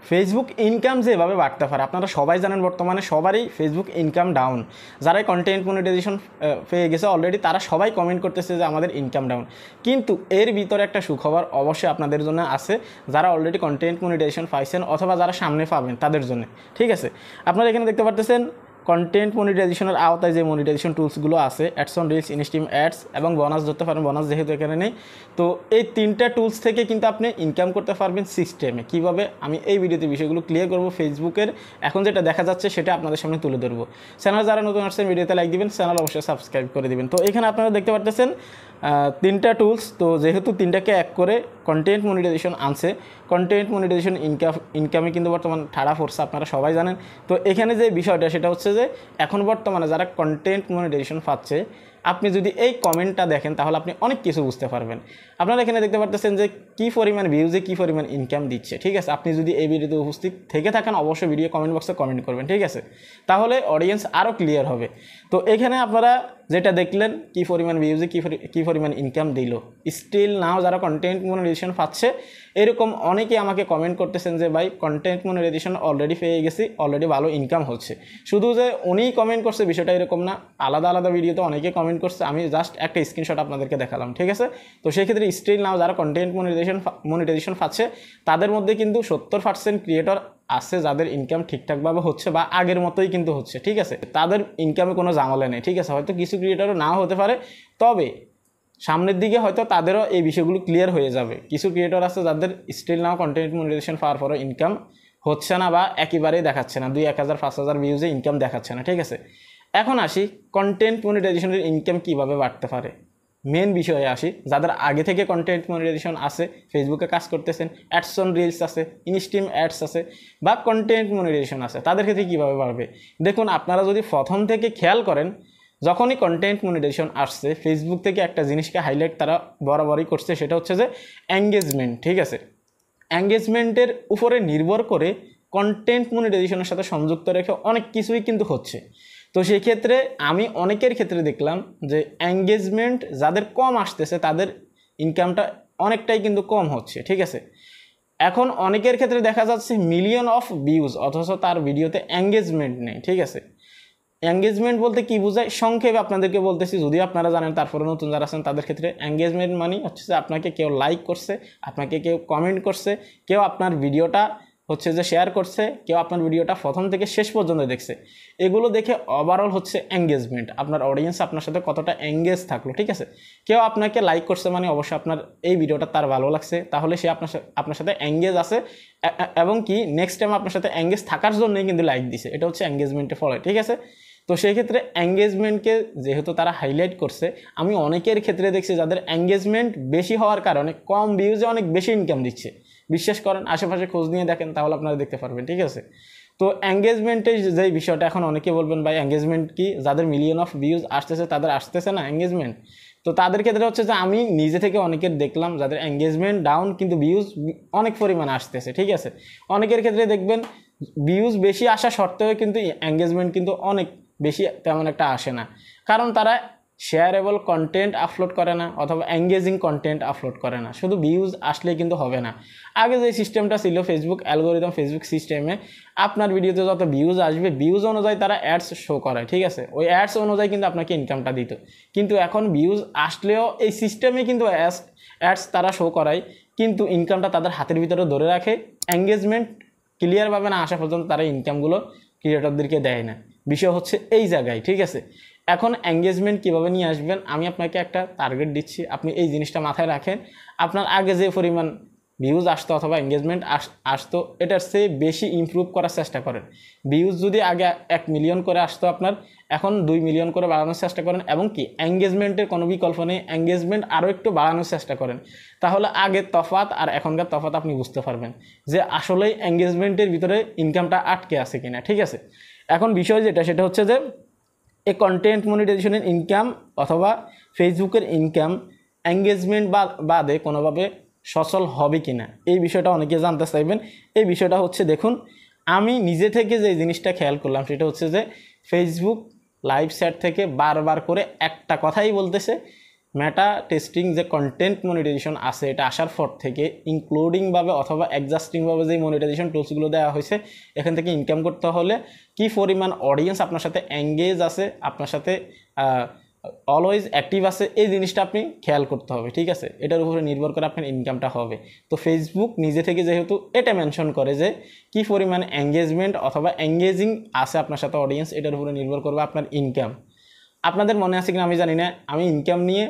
Facebook income যেভাবে বাড়তে পারে আপনারা সবাই জানেন, বর্তমানে সবারই ফেসবুক ইনকাম ডাউন। যারা কন্টেন্ট মনিটাইজেশন পেয়ে গেছে অলরেডি তারা সবাই কমেন্ট করতেছে যে আমাদের ইনকাম ডাউন। কিন্তু এর ভিতরে একটা সুখবর অবশ্যই আপনাদের জন্য আছে, যারা অলরেডি কন্টেন্ট মনিটাইজেশন পাইছেন অথবা যারা সামনে পাবেন তাদের জন্য। ঠিক আছে, আপনারা এখানে দেখতে পারতেছেন কন্টেন্ট মনিটাইজেশনের আওতায় যে মনিটাইজেশন টুলসগুলো আছে, অ্যাডস অন রিলস, ইনস্টিম অ্যাডস এবং বোনাস ধরতে পারেন, বোনাস যেহেতু এখানে নেই। তো এই তিনটা টুলস থেকে কিন্তু আপনি ইনকাম করতে পারবেন সিস্টেমে। কীভাবে আমি এই ভিডিওতে বিষয়গুলো ক্লিয়ার করবো, ফেসবুকের এখন যেটা দেখা যাচ্ছে সেটা আপনাদের সামনে তুলে ধরবো। চ্যানেল যারা নতুন আসছেন ভিডিওতে লাইক দিবেন, চ্যানেল অবশ্যই সাবস্ক্রাইব করে দিবেন। তো এখানে আপনারা দেখতে পারতেছেন তিনটা টুলস। তো যেহেতু তিনটাকে এক করে কন্টেন্ট মনিটাইজেশন আনছে, কন্টেন্ট মনিটাইজেশন ইনকামে কিন্তু বর্তমান ঠাড়া ফোর্স আপনারা সবাই জানেন। তো এখানে যে বিষয়টা সেটা হচ্ছে যে এখন বর্তমানে যারা কন্টেন্ট মনিটাইজেশন পাচ্ছে, আপনি যদি এই কমেন্টটা দেখেন তাহলে আপনি অনেক কিছু বুঝতে পারবেন। আপনারা এখানে দেখতে পারতেছেন যে কী পরিমাণ ভিউজে কী পরিমাণ ইনকাম দিচ্ছে। ঠিক আছে, আপনি যদি এই ভিডিওতে উপস্থিত থেকে থাকেন অবশ্যই ভিডিও কমেন্ট বক্সে কমেন্ট করবেন। ঠিক আছে, তাহলে অডিয়েন্স আরও ক্লিয়ার হবে। তো এখানে আপনারা যেটা দেখলেন কী পরিমাণ ভিউজে কী পরিমাণ ইনকাম দিল, স্টিল নাও যারা কন্টেন্ট মনিটাইজেশন পাচ্ছে এরকম অনেকেই আমাকে কমেন্ট করতেছেন যে ভাই কন্টেন্ট মনিটাইজেশন অলরেডি পেয়ে গেছি, অলরেডি ভালো ইনকাম হচ্ছে। শুধু যে উনিই কমেন্ট করছে বিষয়টা এরকম না, আলাদা আলাদা ভিডিওতে অনেকে কমেন্ট করছে, আমি জাস্ট একটা স্ক্রিনশট আপনাদেরকে দেখালাম। ঠিক আছে, তো সেক্ষেত্রে স্টিল নাও যারা কন্টেন্ট মনিটাইজেশন পাচ্ছে তাদের মধ্যে কিন্তু 70% ক্রিয়েটর আছে যাদের ইনকাম ঠিকঠাকভাবে হচ্ছে বা আগের মতোই কিন্তু হচ্ছে। ঠিক আছে, তাদের ইনকামে কোনো ঝামেলা নেই। ঠিক আছে, হয়তো কিছু ক্রিয়েটরও নাও হতে পারে, তবে সামনের দিকে হয়তো তাদেরও এই বিষয়গুলো ক্লিয়ার হয়ে যাবে। কিছু ক্রিয়েটর আছে যাদের স্টিল নাও কন্টেন্ট মনিটাইজেশন পাওয়ার পরও ইনকাম হচ্ছে না বা একেবারেই দেখাচ্ছে না, 2-1000 5,000 ভিউজে ইনকাম দেখাচ্ছে না। ঠিক আছে, এখন আসি কন্টেন্ট মনিটাইজেশনের ইনকাম কীভাবে বাড়তে পারে। মেন বিষয়ে আসি, যাদের আগে থেকে কন্টেন্ট মনিটাইজেশন আছে, ফেসবুকে কাজ করতেছেন, অ্যাডস অন রিলস আছে, ইনস্টিম অ্যাডস আছে বা কন্টেন্ট মনিটাইজেশন আছে, তাদের ক্ষেত্রে কীভাবে বাড়বে। দেখুন, আপনারা যদি প্রথম থেকে খেয়াল করেন, যখনই কন্টেন্ট মনিটাইজেশন আসছে ফেসবুক থেকে একটা জিনিসকে হাইলাইট তারা বরাবরই করছে, সেটা হচ্ছে যে এঙ্গেজমেন্ট। ঠিক আছে, এঙ্গেজমেন্টের উপরে নির্ভর করে কন্টেন্ট মনিটাইজেশনের সাথে সংযুক্ত রেখে অনেক কিছুই কিন্তু হচ্ছে। তো সেই ক্ষেত্রে আমি অনেকের ক্ষেত্রে দেখলাম যে এঙ্গেজমেন্ট যাদের কম আসতেছে তাদের ইনকামটা অনেকটাই কিন্তু কম হচ্ছে। ঠিক আছে, এখন অনেকের ক্ষেত্রে দেখা যাচ্ছে মিলিয়ন অফ ভিউজ অথচ তার ভিডিওতে এঙ্গেজমেন্ট নেই। ঠিক আছে, এঙ্গেজমেন্ট বলতে কি বোঝায় সংক্ষেপে আপনাদেরকে বলতেছি, যদিও আপনারা জানেন তারপরে নতুন যারা আছেন তাদের ক্ষেত্রে এঙ্গেজমেন্ট মানে হচ্ছে যে আপনাকে কেউ লাইক করছে, আপনাকে কেউ কমেন্ট করছে, কেউ আপনার ভিডিওটা হচ্ছে যে শেয়ার করছে, কেউ আপনার ভিডিওটা প্রথম থেকে শেষ পর্যন্ত দেখছে। এগুলো দেখে ওভারঅল হচ্ছে এঙ্গেজমেন্ট, আপনার অডিয়েন্স আপনার সাথে কতটা এঙ্গেজ থাকলো। ঠিক আছে, কেউ আপনাকে লাইক করছে মানে অবশ্যই আপনার এই ভিডিওটা তার ভালো লাগছে, তাহলে সে আপনার সাথে এঙ্গেজ আছে এবং কি নেক্সট টাইম আপনার সাথে এঙ্গেজ থাকার জন্যই কিন্তু লাইক দিছে। এটা হচ্ছে এঙ্গেজমেন্টে ফলে। ঠিক আছে, তো সেই ক্ষেত্রে এঙ্গেজমেন্টকে যেহেতু তারা হাইলাইট করছে, আমি অনেকের ক্ষেত্রে দেখছি যাদের এঙ্গেজমেন্ট বেশি হওয়ার কারণে কম ভিউজে অনেক বেশি ইনকাম দিচ্ছে। বিশ্বাস করেন, আশেপাশে খোঁজ নিয়ে দেখেন তাহলে আপনারা দেখতে পারবেন। ঠিক আছে, তো এঙ্গেজমেন্টের যে বিষয়টা, এখন অনেকে বলবেন ভাই এঙ্গেজমেন্ট কি, যাদের মিলিয়ন অফ ভিউজ আসতেছে তাদের আসতেছে না এঙ্গেজমেন্ট। তো তাদের ক্ষেত্রে হচ্ছে যে আমি নিজে থেকে অনেকের দেখলাম যাদের এঙ্গেজমেন্ট ডাউন কিন্তু ভিউজ অনেক পরিমাণে আসতেছে। ঠিক আছে, অনেকের ক্ষেত্রে দেখবেন ভিউজ বেশি আসা সত্ত্বেও কিন্তু এঙ্গেজমেন্ট কিন্তু অনেক বেশি তেমন একটা আসে না, কারণ তারা শেয়ারেবল কন্টেন্ট আপলোড করে না অথবা এঙ্গেজিং কন্টেন্ট আপলোড করে না। শুধু ভিউজ আসলে কিন্তু হবে না। আগে যে সিস্টেমটা ছিল ফেসবুক অ্যালগোরিদম, ফেসবুক সিস্টেমে আপনার ভিডিওতে যত ভিউজ আসবে ভিউজ অনুযায়ী তারা অ্যাডস শো করায়। ঠিক আছে, ওই অ্যাডস অনুযায়ী কিন্তু আপনাকে ইনকামটা দিত। কিন্তু এখন ভিউজ আসলেও এই সিস্টেমে কিন্তু অ্যাডস তারা শো করায়, কিন্তু ইনকামটা তাদের হাতের ভিতরে ধরে রাখে। এঙ্গেজমেন্ট ক্লিয়ারভাবে না আসা পর্যন্ত তারা ইনকামগুলো ক্রিয়েটরদেরকে দেয় না। বিষয় হচ্ছে এই জায়গায়। ঠিক আছে, এখন এঙ্গেজমেন্ট কীভাবে নিয়ে আসবেন আমি আপনাকে একটা টার্গেট দিচ্ছি, আপনি এই জিনিসটা মাথায় রাখেন। আপনার আগে যে পরিমাণ ভিউজ আসতো অথবা এঙ্গেজমেন্ট আসতো এটার চেয়ে বেশি ইমপ্রুভ করার চেষ্টা করেন। ভিউজ যদি আগে 1 মিলিয়ন করে আসতো আপনার, এখন 2 মিলিয়ন করে বাড়ানোর চেষ্টা করেন এবং কি এঙ্গেজমেন্টের কোনো বিকল্প নেই, এঙ্গেজমেন্ট আরও একটু বাড়ানোর চেষ্টা করেন। তাহলে আগের তফাৎ আর এখনকার তফাৎ আপনি বুঝতে পারবেন যে আসলেই এঙ্গেজমেন্টের ভিতরে ইনকামটা আটকে আছে কিনা। ঠিক আছে, এখন বিষয় যেটা সেটা হচ্ছে যে এই কন্টেন্ট মনিটাইজেশনের ইনকাম অথবা ফেসবুকের ইনকাম এঙ্গেজমেন্ট বাদে কোনোভাবে সচল হবে কি না, এই বিষয়টা অনেকে জানতে চাইবেন। এই বিষয়টা হচ্ছে দেখুন, আমি নিজে থেকে যে জিনিসটা খেয়াল করলাম সেটা হচ্ছে যে ফেসবুক লাইভ চ্যাট থেকে বারবার করে একটা কথাই বলতেছে মেটা টেস্টিং যে কন্টেন্ট মনিটাইজেশন আছে এটা আসার পর থেকে ইনক্লুডিংভাবে অথবা অ্যাডজাস্টিংভাবে যে মনিটাইজেশন টুলসগুলো দেওয়া হয়েছে এখান থেকে ইনকাম করতে হলে কী পরিমাণ অডিয়েন্স আপনার সাথে এঙ্গেজ আছে, আপনার সাথে অলওয়েজ অ্যাক্টিভ আছে, এই জিনিসটা আপনি খেয়াল করতে হবে, ঠিক আছে। এটার উপরে নির্ভর করে আপনার ইনকামটা হবে। তো ফেসবুক নিজে থেকে যেহেতু এটা মেনশন করে যে কী পরিমাণ এঙ্গেজমেন্ট অথবা এঙ্গেজিং আছে আপনার সাথে অডিয়েন্স, এটার উপরে নির্ভর করবে আপনার ইনকাম। আপনাদের মনে আছে কিনা আমি জানি না, আমি ইনকাম নিয়ে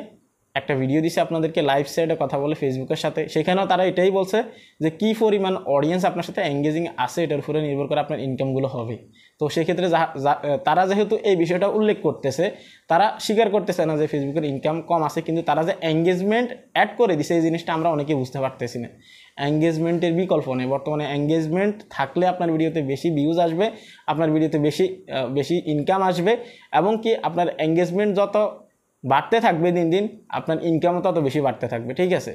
একটা ভিডিও দিছি আপনাদেরকে লাইভ সাইডে কথা বলে ফেসবুকের সাথে, সেখানেও তারা এটাই বলছে যে কী পরিমাণ অডিয়েন্স আপনার সাথে এঙ্গেজিং আছে এটার উপরে নির্ভর করে আপনার ইনকামগুলো হবে। তো সেক্ষেত্রে তারা যেহেতু এই বিষয়টা উল্লেখ করতেছে, তারা স্বীকার করতেছে না যে ফেসবুকের ইনকাম কম আছে, কিন্তু তারা যে এঙ্গেজমেন্ট অ্যাড করে দিছে এই জিনিসটা আমরা অনেকে বুঝতে পারতেছি না। এঙ্গেজমেন্টের বিকল্প নেই বর্তমানে। এঙ্গেজমেন্ট থাকলে আপনার ভিডিওতে বেশি ভিউজ আসবে, আপনার ভিডিওতে বেশি ইনকাম আসবে, এবং কি আপনার এঙ্গেজমেন্ট যত বাড়তে থাকবে দিন দিন আপনার ইনকামও তত বেশি বাড়তে থাকবে, ঠিক আছে।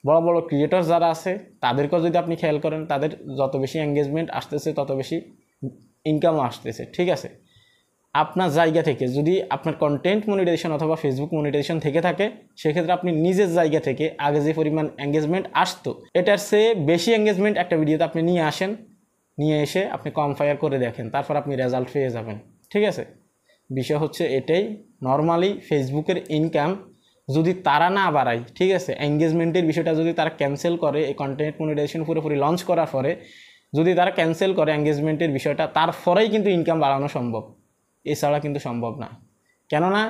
বড় বড় ক্রিয়েটর যারা আছে তাদেরকেও যদি আপনি খেয়াল করেন, তাদের যত বেশি এঙ্গেজমেন্ট আসতেছে তত বেশি ইনকামও আসতেছে, ঠিক আছে। আপনার জায়গা থেকে যদি আপনার কন্টেন্ট মনিটাইজেশন অথবা ফেসবুক মনিটাইজেশন থেকে থাকে, সেক্ষেত্রে আপনি নিজের জায়গা থেকে আগে যে পরিমাণ এঙ্গেজমেন্ট আসতো এটার চেয়ে বেশি এঙ্গেজমেন্ট একটা ভিডিওতে আপনি নিয়ে আসেন, নিয়ে এসে আপনি কম্পেয়ার করে দেখেন, তারপর আপনি রেজাল্ট পেয়ে যাবেন, ঠিক আছে। বিষয় হচ্ছে এটাই, নর্মালি ফেসবুকের ইনকাম যদি তারা না বাড়ায়, ঠিক আছে, এঙ্গেজমেন্টের বিষয়টা যদি তারা ক্যান্সেল করে, এই কন্টেন্ট মনিটাইজেশন পুরোপুরি লঞ্চ করার পরে যদি তারা ক্যান্সেল করে এঙ্গেজমেন্টের বিষয়টা, তারপরেই কিন্তু ইনকাম বাড়ানো সম্ভব, এছাড়া কিন্তু সম্ভব না। কেননা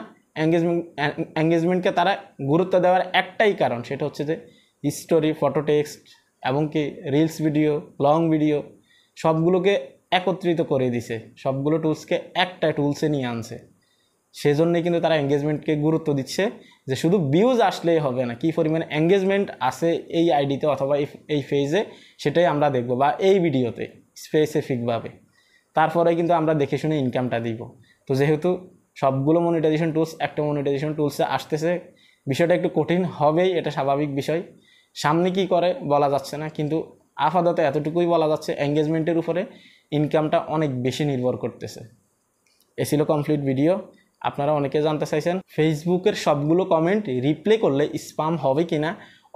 এঙ্গেজমেন্টকে তারা গুরুত্ব দেওয়ার একটাই কারণ, সেটা হচ্ছে যে স্টোরি, ফটো, টেক্সট এবং কি রিলস ভিডিও, লং ভিডিও সবগুলোকে একত্রিত করে দিছে, সবগুলো টুলসকে একটা টুলসে নিয়ে আনছে। সেজন্যই কিন্তু তারা এঙ্গেজমেন্টকে গুরুত্ব দিচ্ছে, যে শুধু ভিউজ আসলেই হবে না, কী পরিমাণে এঙ্গেজমেন্ট আছে এই আইডিতে অথবা এই পেজে সেটাই আমরা দেখব, বা এই ভিডিওতে স্পেসিফিকভাবে, তারপরে কিন্তু আমরা দেখে শুনে ইনকামটা দিব। তো যেহেতু সবগুলো মনিটাইজেশন টুলস একটা মনিটাইজেশন টুলসে আসতেছে, বিষয়টা একটু কঠিন হবেই, এটা স্বাভাবিক বিষয়। সামনে কি করে বলা যাচ্ছে না, কিন্তু আপাতত এতটুকুই বলা যাচ্ছে এঙ্গেজমেন্টের উপরে ইনকামটা অনেক বেশি নির্ভর করতেছে। এ ছিল কমপ্লিট ভিডিও। আপনারা অনেকে জানতে চাইছেন ফেসবুকের সবগুলো কমেন্ট রিপ্লে করলে স্প্যাম হবে কিনা,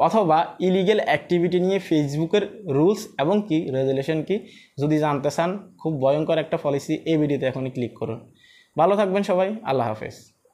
অথবা ইলিগেল অ্যাক্টিভিটি নিয়ে ফেসবুকের রুলস এবং কি রেজুলেশন কি, যদি জানতে চান খুব ভয়ঙ্কর একটা পলিসি, এই ভিডিওতে এখনই ক্লিক করুন। ভালো থাকবেন সবাই, আল্লাহ হাফেজ।